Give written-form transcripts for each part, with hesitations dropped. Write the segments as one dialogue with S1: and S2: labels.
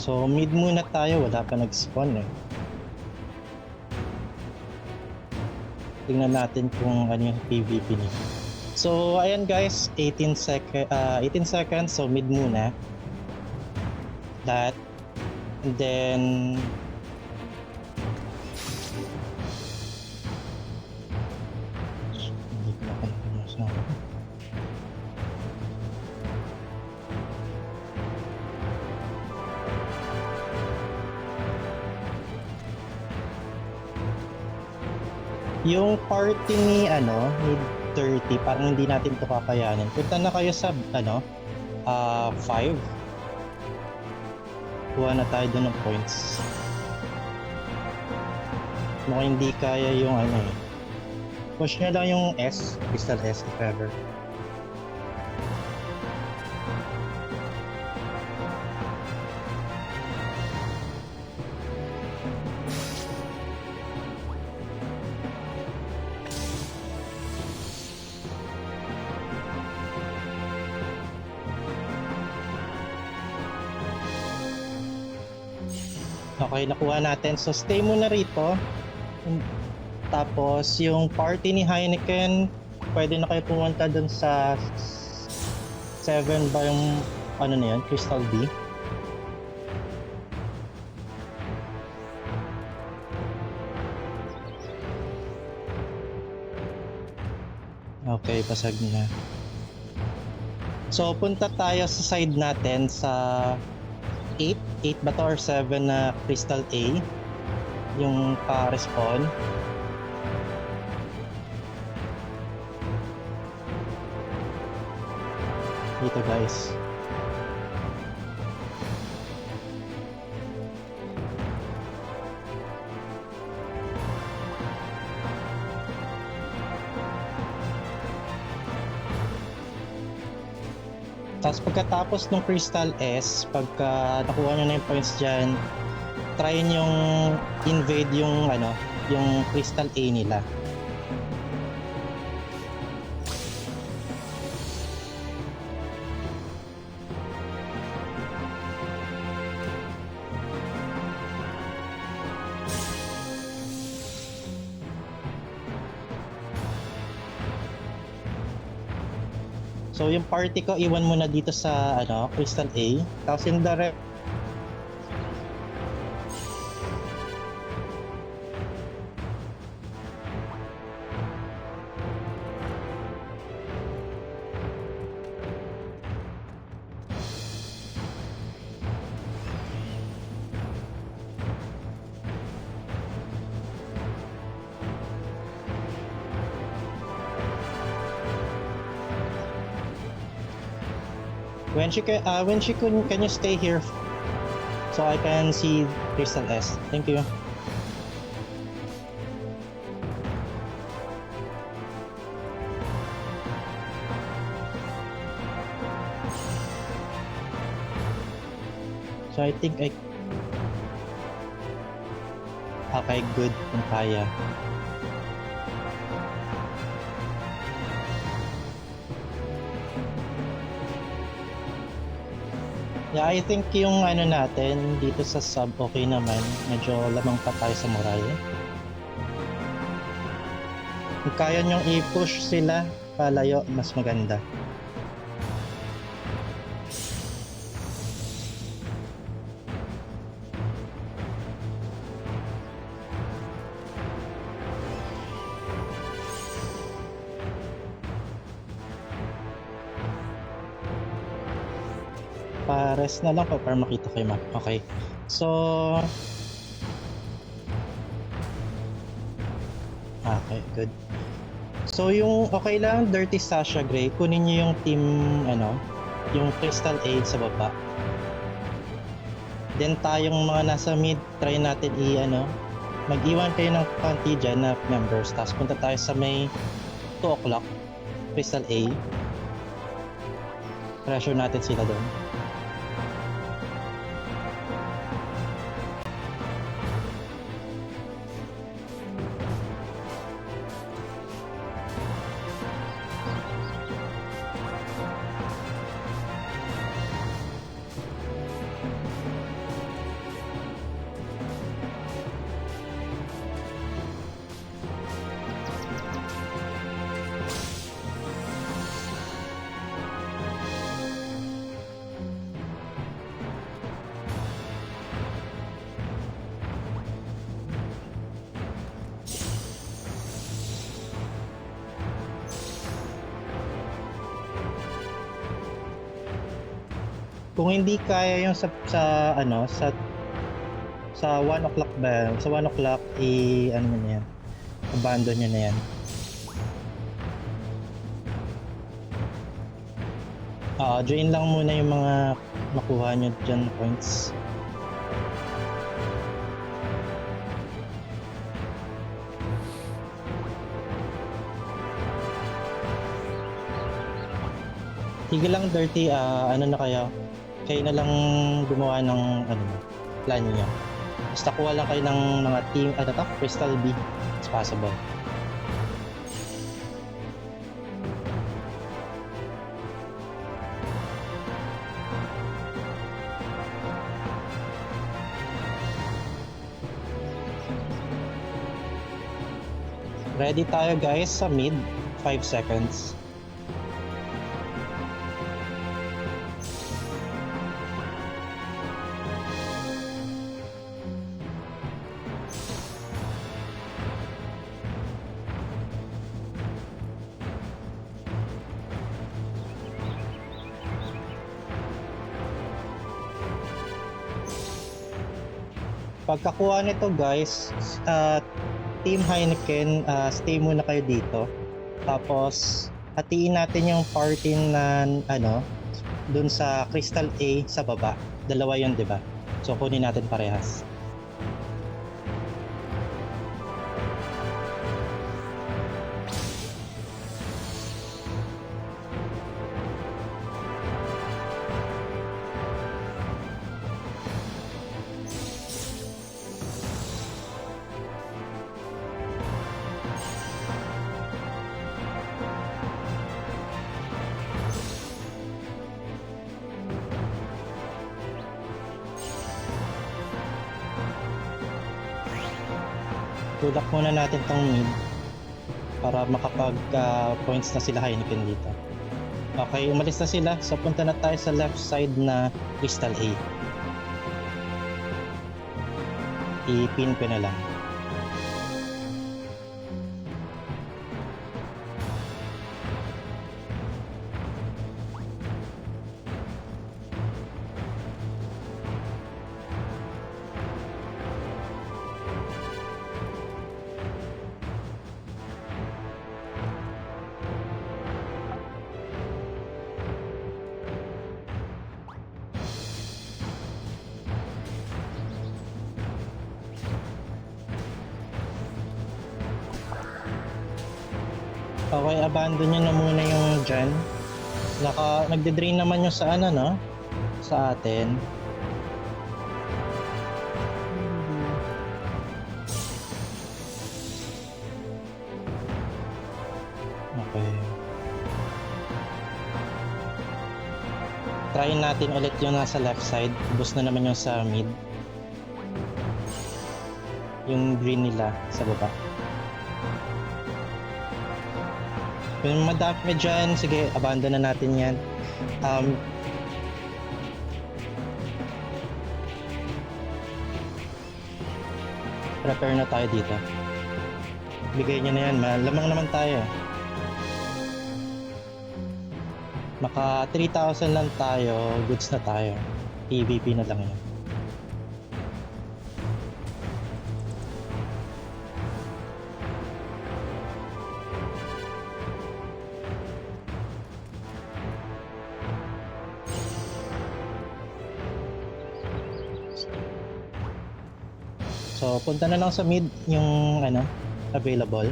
S1: So mid muna tayo, wala pa nag-spawn eh. Tingnan natin kung ano yung PvP niya. So ayan guys, 18 seconds, so mid muna. That, and then hindi ko na sa yung party ni ni 30, parang hindi natin to kakayanin. Punta na kayo sa 5. Kuha na tayo doon ng points. Mukhang hindi kaya yung push nyo lang yung S, Crystal S if ever. Okay, nakuha natin. So stay muna rito. Tapos yung party ni Heineken, pwede na kayo pumunta dun sa 7 ba yung na yun, Crystal B. Okay, pasag na. So punta tayo sa side natin sa 8 ba to or 7 na Crystal A yung pa-respawn. Dito guys. Tapos pagkatapos ng Crystal S, pagka nakuha nyo na yung points dyan, try nyong invade yung yung Crystal A nila. So yung party ko iwan mo na dito sa Crystal A. Tapos in the can you stay here so I can see Crystal S? Thank you. So I think okay, good kung kaya. Yeah, I think yung natin dito sa sub okay naman. Medyo lamang pa tayo sa moral. Kung kaya nyong i-push sila palayo, mas maganda. Pares na lang para makita kayo map. Okay. So okay, good. So yung okay lang, Dirty Sasha Gray, kunin niyo yung team yung Crystal A sa baba. Then tayong mga nasa mid, try natin mag-iwan kayo ng konti dyan na members. Tapos punta tayo sa may 2 o'clock Crystal A. Pressure natin sila doon. Kung hindi kaya yung sa ano, sa 1 o'clock ba, sa 1 o'clock, ano nyo na yan, abandon nyo na yan. Drain lang muna yung mga makuha nyo dyan points. Sige lang dirty, ano na kayo na lang gumawa ng ano, plan nyo. Basta kuha lang kayo ng mga team, Crystal B as possible. Ready tayo guys sa mid, 5 seconds. Pagkakuha nito guys, Team Heineken, stay muna kayo dito. Tapos hatiin natin yung party na ano, dun sa Crystal A sa baba. Dalawa yun, 'di ba? So kunin natin parehas. Tulak muna natin tong mid para makapag points na sila Heineken dito. Okay, umalis na sila. So punta na tayo sa left side na Crystal A. I-pin ko na lang. Okay, abandon nyo na muna yung dyan. Nagde-drain naman yung sa ano, no? Sa atin. Okay. Try natin ulit yung nasa left side. Boost na naman yung sa mid. Yung green nila sa baba. Kung madami dyan, sige, abandon na natin yan. Prepare na tayo dito. Bigay nyo na yan, malamang naman tayo. Maka 3,000 lang tayo, goods na tayo. PvP na lang yan. So, punta na lang sa mid yung ano, available.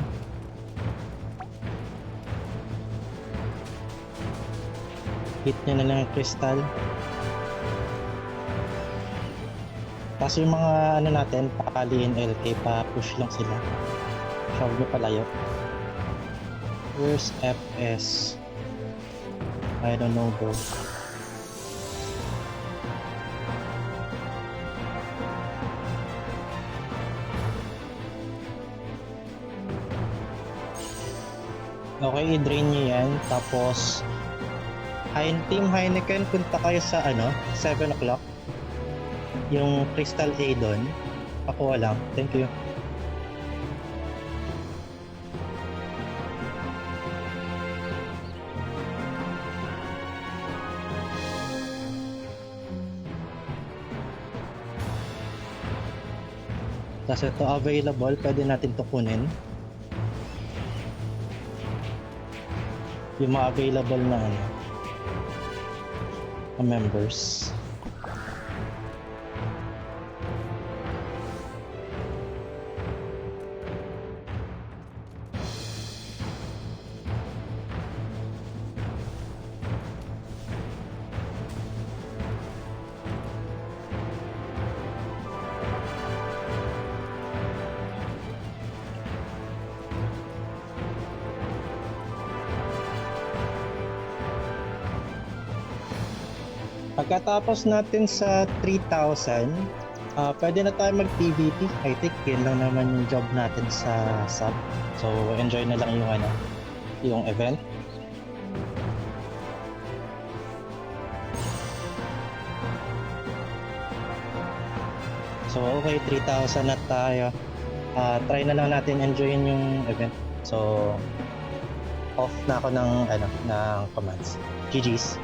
S1: Hit nyo na lang yung crystal. Tapos yung mga ano natin, pakaliin LK, pa-push lang sila. Shove nyo palayo. Where's FS? I don't know bro. Okay, i-drain nyo yan. Tapos, Team Heineken, punta kayo sa ano, 7 o'clock. Yung Crystal A doon. Pakuha lang. Thank you. Tapos ito available, pwede natin to kunin. Yung mga available na ano, na members. Pagkatapos natin sa 3,000, pwede na tayo mag PvP. I think yun lang naman yung job natin sa sub. So enjoy na lang yung ano, yung event. So okay, 3,000 na tayo. Try na lang natin enjoyin yung event. So off na ako ng ano, ng commands. GG's.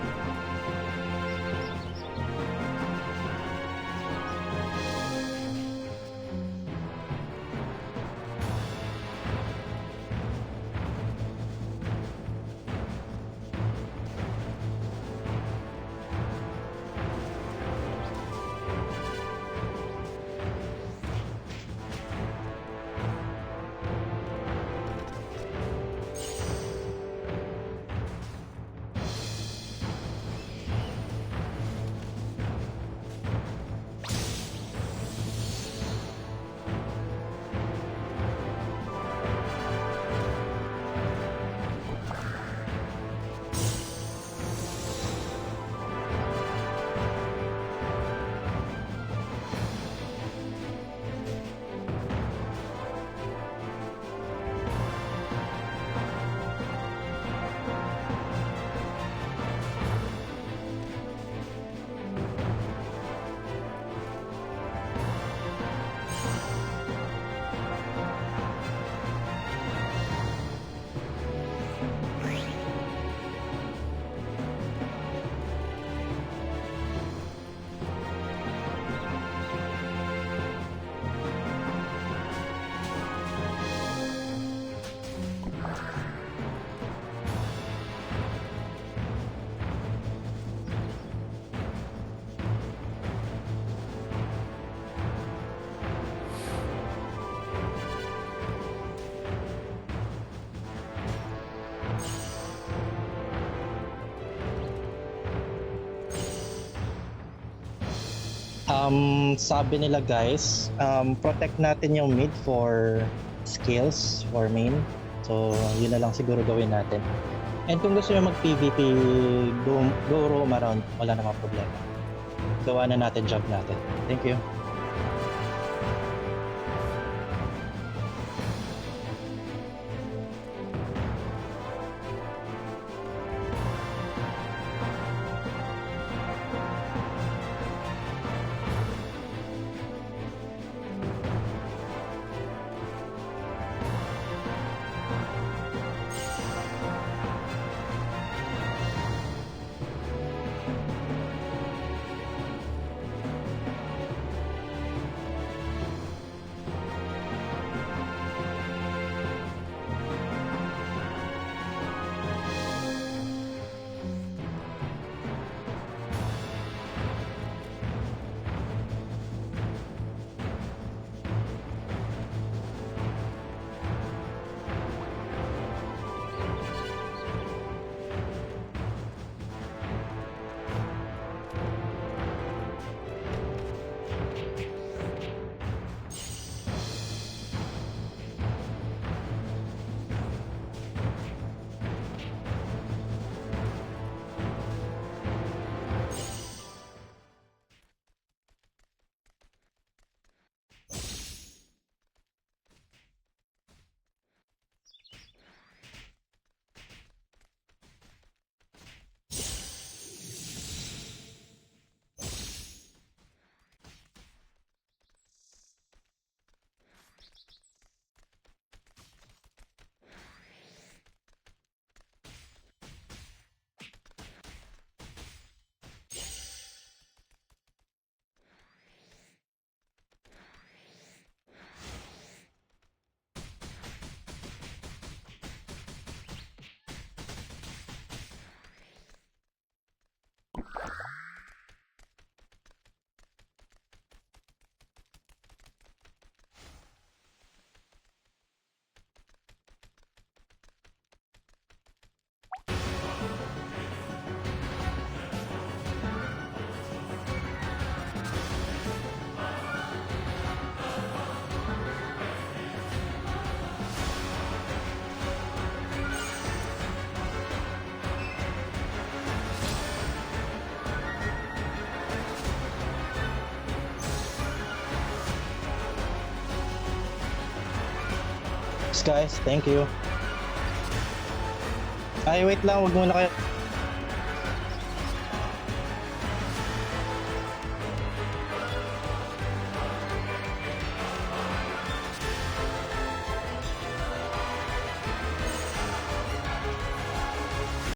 S1: Sabi nila guys, protect natin yung mid for skills for main. So yun na lang siguro gawin natin. And kung gusto nyo mag PvP, go roam around, wala namang problema. Gawa na natin job natin. Thank you. Thanks guys, thank you. Ay, wait lang, wag muna kayo